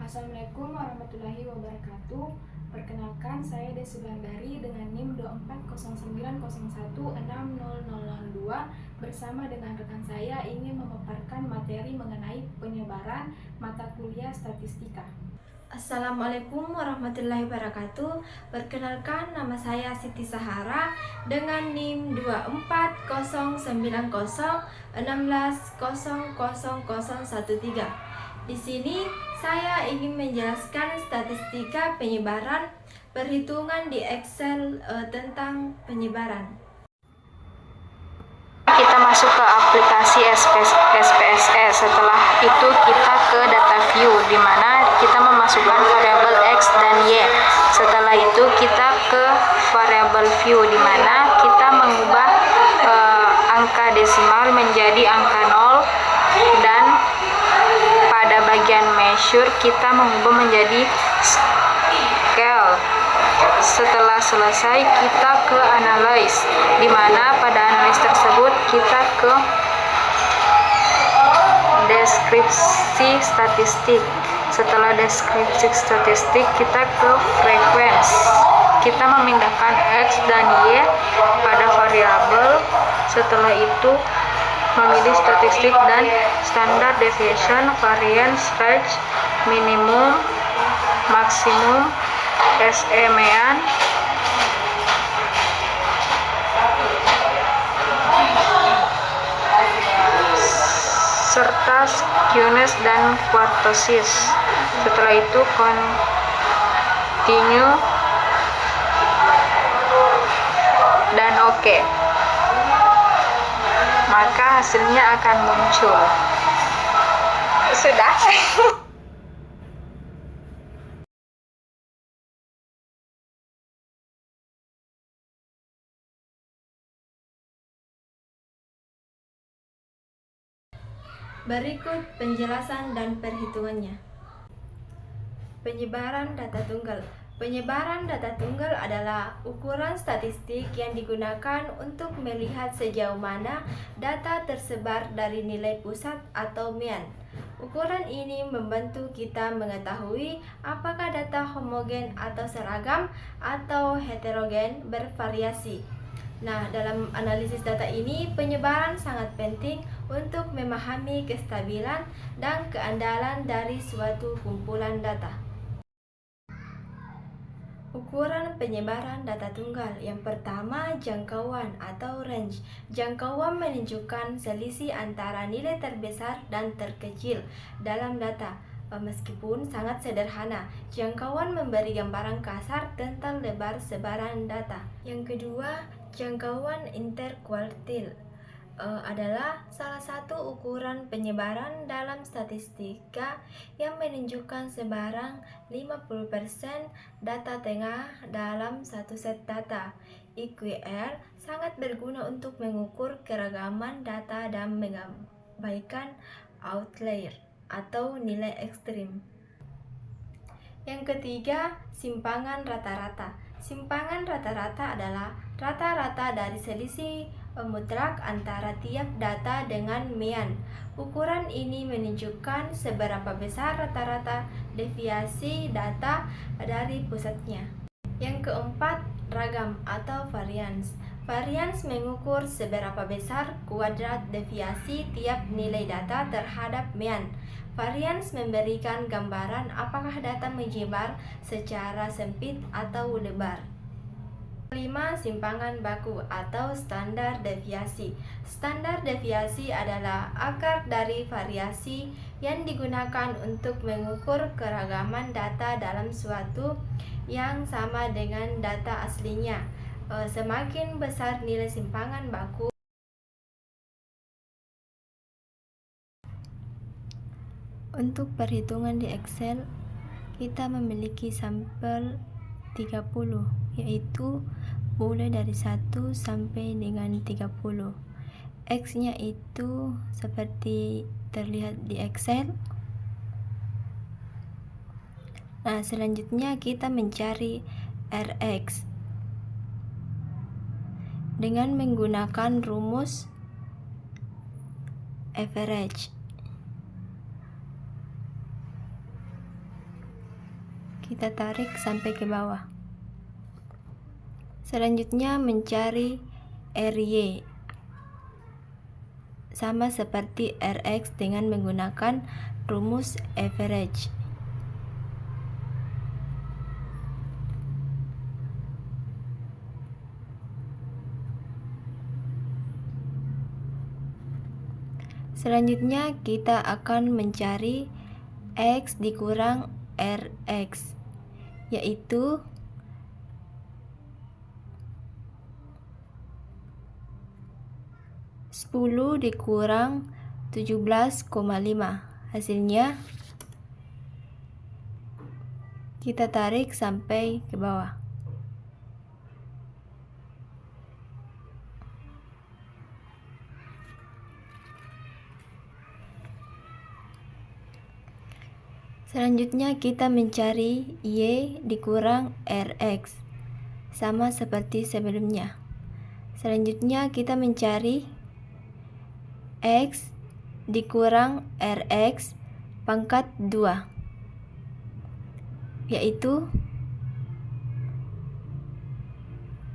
Assalamualaikum warahmatullahi wabarakatuh. Perkenalkan, saya Desi Wulandari dengan NIM 240901600002 bersama dengan rekan saya ingin memaparkan materi mengenai penyebaran mata kuliah statistika. Assalamualaikum warahmatullahi wabarakatuh. Perkenalkan, nama saya Siti Sahara dengan NIM 240901600013. Di sini saya ingin menjelaskan statistika penyebaran perhitungan di Excel tentang penyebaran. Kita masuk ke aplikasi SPSS. Setelah itu kita ke data view, di mana kita memasukkan variabel X dan Y. Setelah itu kita ke variabel view, di mana kita mengubah angka desimal menjadi angka 0, dan pada bagian measure kita mengubah menjadi scale. Setelah selesai kita ke analyze, di mana pada analyze tersebut kita ke deskripsi statistik. Setelah deskripsi statistik kita ke frequency. Kita memindahkan X dan Y pada variabel. Setelah itu memilih statistik dan standard deviation, variance, range, minimum, maksimum, SE mean, serta skewness dan kurtosis. Setelah itu continue dan OK, maka hasilnya akan muncul. Sudah. Berikut penjelasan dan perhitungannya. Penyebaran data tunggal. Penyebaran data tunggal adalah ukuran statistik yang digunakan untuk melihat sejauh mana data tersebar dari nilai pusat atau mean. Ukuran ini membantu kita mengetahui apakah data homogen atau seragam atau heterogen bervariasi. Nah, dalam analisis data ini, penyebaran sangat penting untuk memahami kestabilan dan keandalan dari suatu kumpulan data. Ukuran penyebaran data tunggal. Yang pertama, jangkauan atau range. Jangkauan menunjukkan selisih antara nilai terbesar dan terkecil dalam data. Meskipun sangat sederhana, jangkauan memberi gambaran kasar tentang lebar sebaran data. Yang kedua, jangkauan interkuartil adalah salah satu ukuran penyebaran dalam statistika yang menunjukkan sebaran 50% data tengah dalam satu set data. EQR sangat berguna untuk mengukur keragaman data dan mengabaikan outlier atau nilai ekstrim. Yang ketiga, simpangan rata-rata. Simpangan rata-rata adalah rata-rata dari selisih mutlak antara tiap data dengan mean. Ukuran ini menunjukkan seberapa besar rata-rata deviasi data dari pusatnya. Yang keempat, ragam atau variance. Variance mengukur seberapa besar kuadrat deviasi tiap nilai data terhadap mean. Variance memberikan gambaran apakah data menyebar secara sempit atau lebar. Kelima, simpangan baku atau standar deviasi. Standar deviasi adalah akar dari variasi yang digunakan untuk mengukur keragaman data dalam suatu yang sama dengan data aslinya. Semakin besar nilai simpangan baku, untuk perhitungan di Excel, kita memiliki sampel 30, yaitu mulai dari 1 sampai dengan 30. X-nya itu seperti terlihat di Excel. Nah, selanjutnya kita mencari Rx dengan menggunakan rumus average. kita tarik sampai ke bawah. Selanjutnya mencari RY, sama seperti Rx dengan menggunakan rumus average. Selanjutnya kita akan mencari X dikurang Rx, yaitu sepuluh dikurang 17,5. Hasilnya kita tarik sampai ke bawah. Selanjutnya kita mencari Y dikurang Rx, sama seperti sebelumnya. Selanjutnya kita mencari X dikurang Rx pangkat 2, yaitu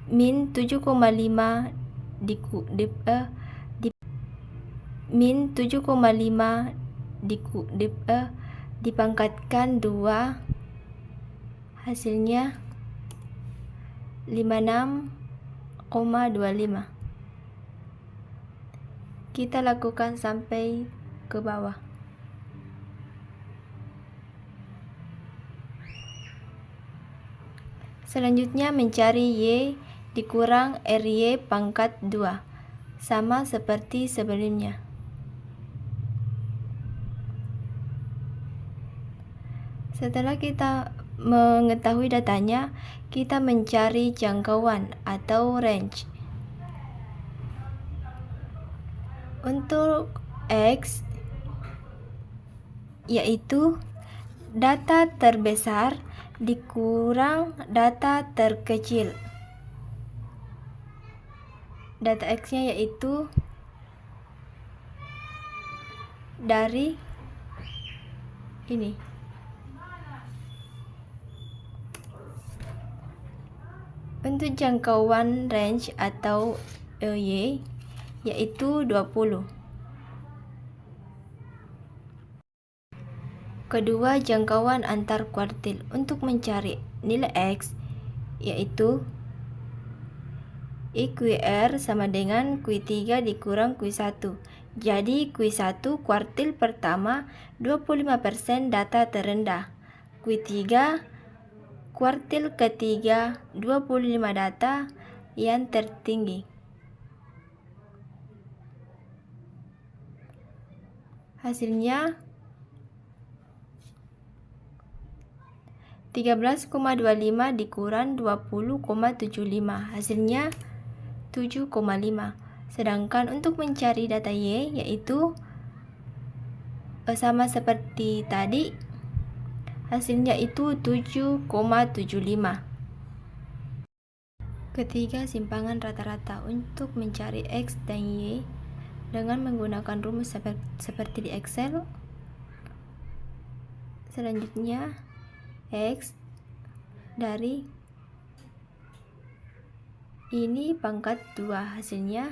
min 7,5 dipangkatkan 2, hasilnya 56,25. Kita lakukan sampai ke bawah. Selanjutnya mencari Y dikurang RY pangkat 2, sama seperti sebelumnya. Setelah kita mengetahui datanya, kita mencari jangkauan atau range. Untuk X, yaitu data terbesar dikurang data terkecil. Data X-nya yaitu dari ini. Untuk jangkauan range atau Y, yaitu 20. Kedua, jangkauan antar kuartil. Untuk mencari nilai X, yaitu IQR sama dengan Q3 dikurang Q1. Jadi Q1 kuartil pertama 25% data terendah, Q3 kuartil ketiga 25 data yang tertinggi. Hasilnya 13,25 dikurang 20,75, hasilnya 7,5. Sedangkan untuk mencari data Y, yaitu sama seperti tadi, hasilnya itu 7,75. Ketiga, simpangan rata-rata. Untuk mencari X dan Y dengan menggunakan rumus seperti di Excel. Selanjutnya X dari ini pangkat 2, hasilnya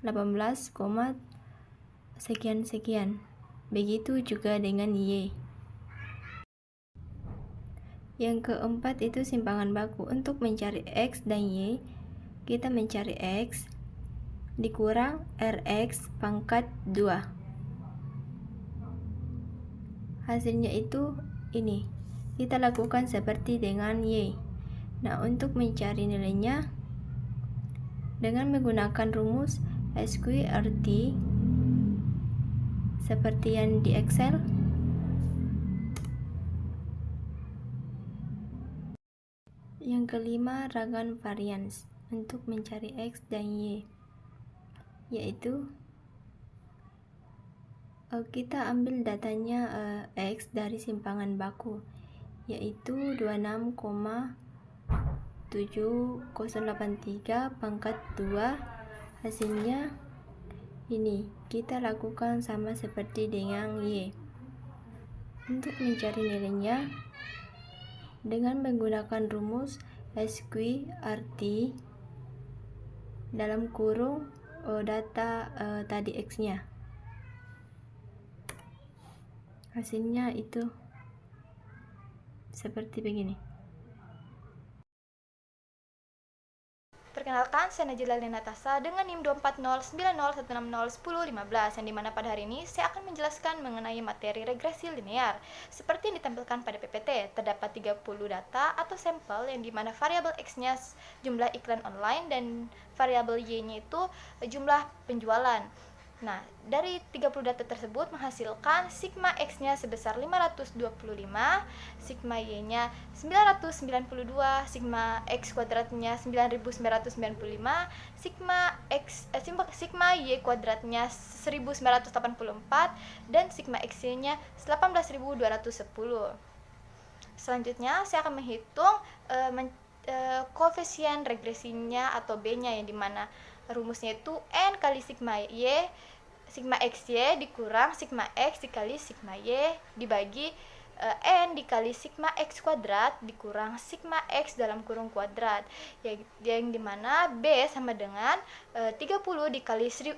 18, sekian. Begitu juga dengan Y. Yang keempat itu simpangan baku. Untuk mencari X dan Y, kita mencari X dikurang Rx pangkat 2. Hasilnya itu ini. Kita lakukan seperti dengan Y. Nah, untuk mencari nilainya dengan menggunakan rumus SQRT seperti yang di Excel. Yang kelima, Raghan variance. Untuk mencari X dan Y, yaitu kita ambil datanya X dari simpangan baku, yaitu 26,7083 pangkat 2. Hasilnya ini. Kita lakukan sama seperti dengan Y. Untuk mencari nilainya dengan menggunakan rumus SQRT dalam kurung data tadi X-nya. Hasilnya itu seperti begini. Perkenalkan, saya Najila Natasha dengan NIM 2409010601015, yang dimana pada hari ini saya akan menjelaskan mengenai materi regresi linear. Seperti yang ditampilkan pada PPT, terdapat 30 data atau sampel yang dimana variabel X-nya jumlah iklan online dan variabel Y-nya itu jumlah penjualan. Nah, dari 30 data tersebut menghasilkan sigma X-nya sebesar 525, sigma Y-nya 992, sigma X kuadratnya 9995, sigma Y kuadratnya 1984, dan sigma X-nya 18210. Selanjutnya saya akan menghitung koefisien regresinya atau B-nya, yang dimana rumusnya itu N kali sigma XY dikurang sigma X dikali sigma Y dibagi N dikali sigma X kuadrat dikurang sigma X dalam kurung kuadrat, yang dimana B sama dengan 30 dikali 18.210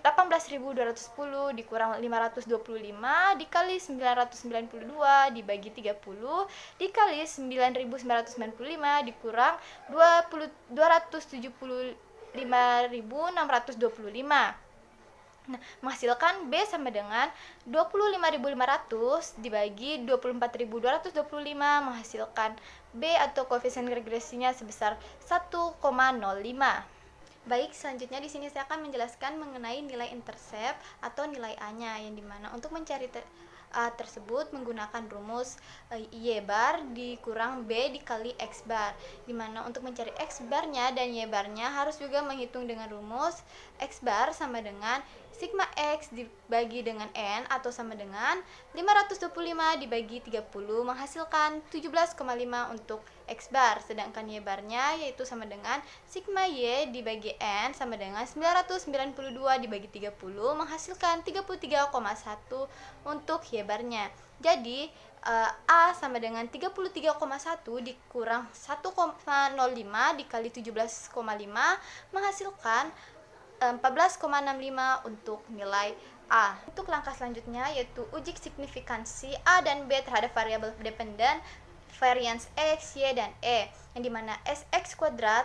dikurang 525 dikali 992 dibagi 30 dikali 9.995 dikurang 275.625. Nah, menghasilkan B sama dengan 25.500 dibagi 24.225 menghasilkan B atau koefisien regresinya sebesar 1,05. Baik, selanjutnya di sini saya akan menjelaskan mengenai nilai intercept atau nilai A-nya, yang dimana untuk mencari A tersebut menggunakan rumus Y bar dikurang B dikali X bar, dimana untuk mencari X barnya dan Y barnya harus juga menghitung dengan rumus X bar sama dengan sigma X dibagi dengan N atau sama dengan 525 dibagi 30 menghasilkan 17,5 untuk X bar, sedangkan Y barnya yaitu sama dengan sigma Y dibagi N sama dengan 992 dibagi 30 menghasilkan 33,1 untuk Y barnya. Jadi A sama dengan 33,1 dikurang 1,05 dikali 17,5 menghasilkan 14,65 untuk nilai A. Untuk langkah selanjutnya yaitu uji signifikansi A dan B terhadap variabel dependen varians X, Y, dan E, yang dimana Sx kuadrat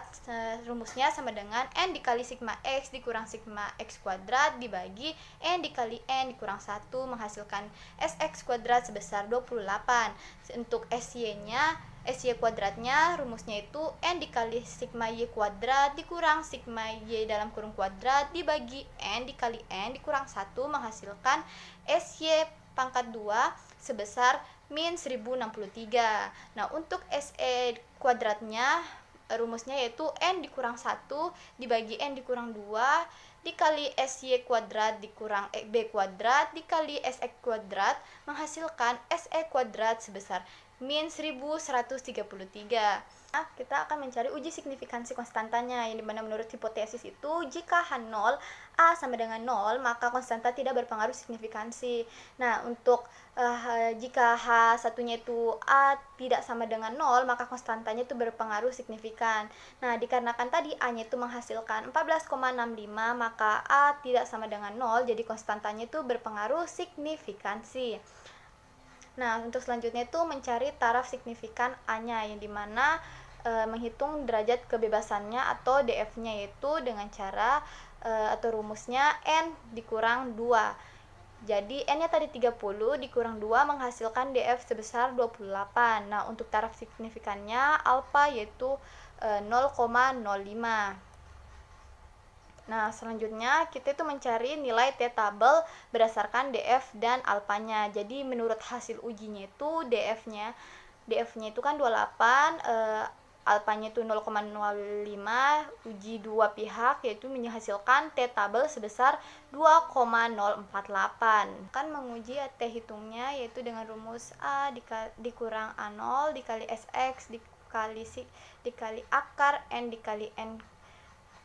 rumusnya sama dengan N dikali sigma X dikurang sigma X kuadrat dibagi N dikali N dikurang 1 menghasilkan Sx kuadrat sebesar 28. Untuk Sy kuadratnya rumusnya itu N dikali sigma Y kuadrat dikurang sigma Y dalam kurung kuadrat dibagi N dikali N dikurang 1 menghasilkan Sy pangkat 2 sebesar min 1063. Nah, untuk Se kuadratnya rumusnya yaitu N dikurang 1 dibagi N dikurang 2 dikali Sy kuadrat dikurang B kuadrat dikali Sx kuadrat menghasilkan Se kuadrat sebesar min 1133. Nah, kita akan mencari uji signifikansi konstantanya, yang dimana menurut hipotesis itu jika H0 A sama dengan 0 maka konstanta tidak berpengaruh signifikansi. Nah, untuk jika H1-nya itu A tidak sama dengan 0 maka konstantanya itu berpengaruh signifikan. Nah, dikarenakan tadi A-nya itu menghasilkan 14,65 maka A tidak sama dengan 0, jadi konstantanya itu berpengaruh signifikansi. Nah, untuk selanjutnya itu mencari taraf signifikan A-nya, yang dimana menghitung derajat kebebasannya atau DF-nya, yaitu dengan cara atau rumusnya N dikurang 2. Jadi N-nya tadi 30 dikurang 2 menghasilkan DF sebesar 28. Nah, untuk taraf signifikannya alfa yaitu 0,05. Nah, selanjutnya kita itu mencari nilai T tabel berdasarkan DF dan alfanya. Jadi menurut hasil ujinya itu DF-nya itu kan 28, alfanya itu 0,05, uji dua pihak yaitu menghasilkan T tabel sebesar 2,048. Kan menguji T hitungnya yaitu dengan rumus A dikurang A0 dikali Sx dikali akar N dikali N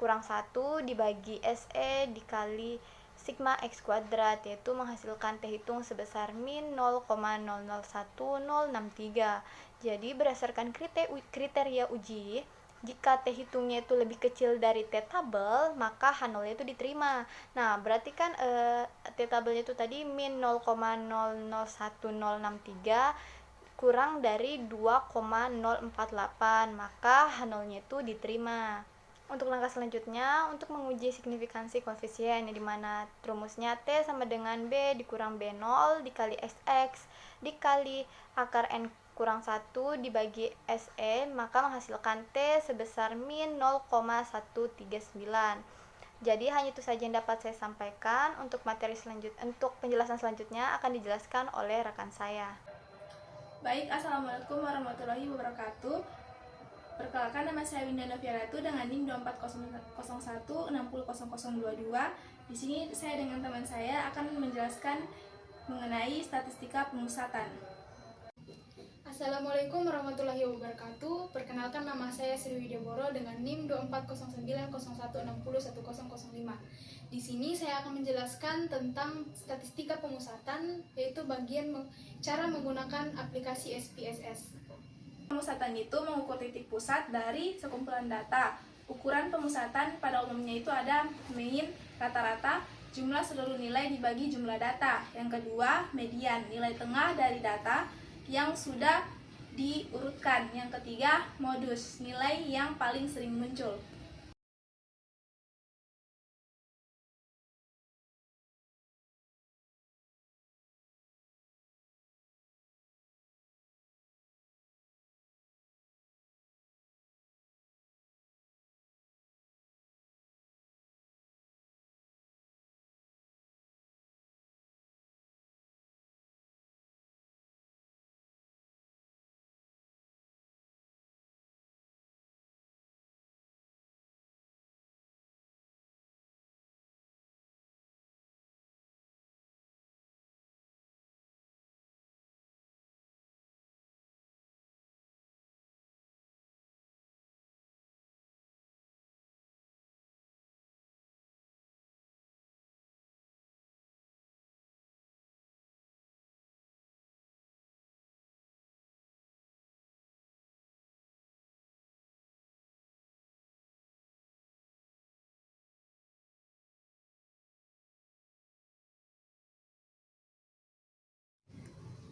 kurang 1 dibagi Se dikali sigma X kuadrat, yaitu menghasilkan T hitung sebesar min 0,001063. Jadi berdasarkan kriteria uji, jika T hitungnya itu lebih kecil dari T tabel, maka H0-nya itu diterima. Nah, berarti kan T tabelnya itu tadi min 0,001063 kurang dari 2,048, maka H0-nya itu diterima. Untuk langkah selanjutnya, untuk menguji signifikansi koefisien, yang dimana rumusnya T sama dengan B dikurang B0 dikali SX dikali akar N kurang 1 dibagi SE, maka menghasilkan T sebesar min 0,139. Jadi hanya itu saja yang dapat saya sampaikan. Untuk untuk penjelasan selanjutnya akan dijelaskan oleh rekan saya. Baik, Assalamualaikum warahmatullahi wabarakatuh. Perkenalkan, nama saya Winda Noviaratu dengan NIM 2401600022. Di sini saya dengan teman saya akan menjelaskan mengenai statistika pemusatan. Assalamualaikum warahmatullahi wabarakatuh. Perkenalkan, nama saya Sri Widya Boro dengan NIM 240901601005. Di sini saya akan menjelaskan tentang statistika pemusatan, yaitu bagian cara menggunakan aplikasi SPSS. Pemusatan itu mengukur titik pusat dari sekumpulan data. Ukuran pemusatan pada umumnya itu ada mean, rata-rata, jumlah seluruh nilai dibagi jumlah data. Yang kedua, median, nilai tengah dari data yang sudah diurutkan. Yang ketiga, modus, nilai yang paling sering muncul.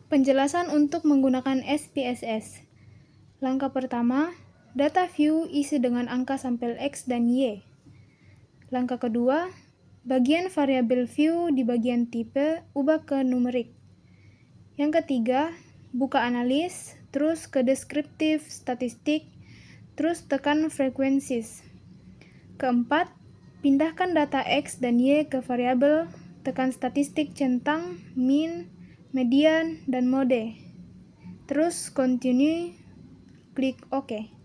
Penjelasan untuk menggunakan SPSS. Langkah pertama, data view isi dengan angka sampel X dan Y. Langkah kedua, bagian variabel view di bagian tipe ubah ke numerik. Yang ketiga, buka analis, terus ke deskriptif statistik, terus tekan frequencies. Keempat, pindahkan data X dan Y ke variabel, tekan statistik centang, min, median, dan mode. Terus continue, klik OK.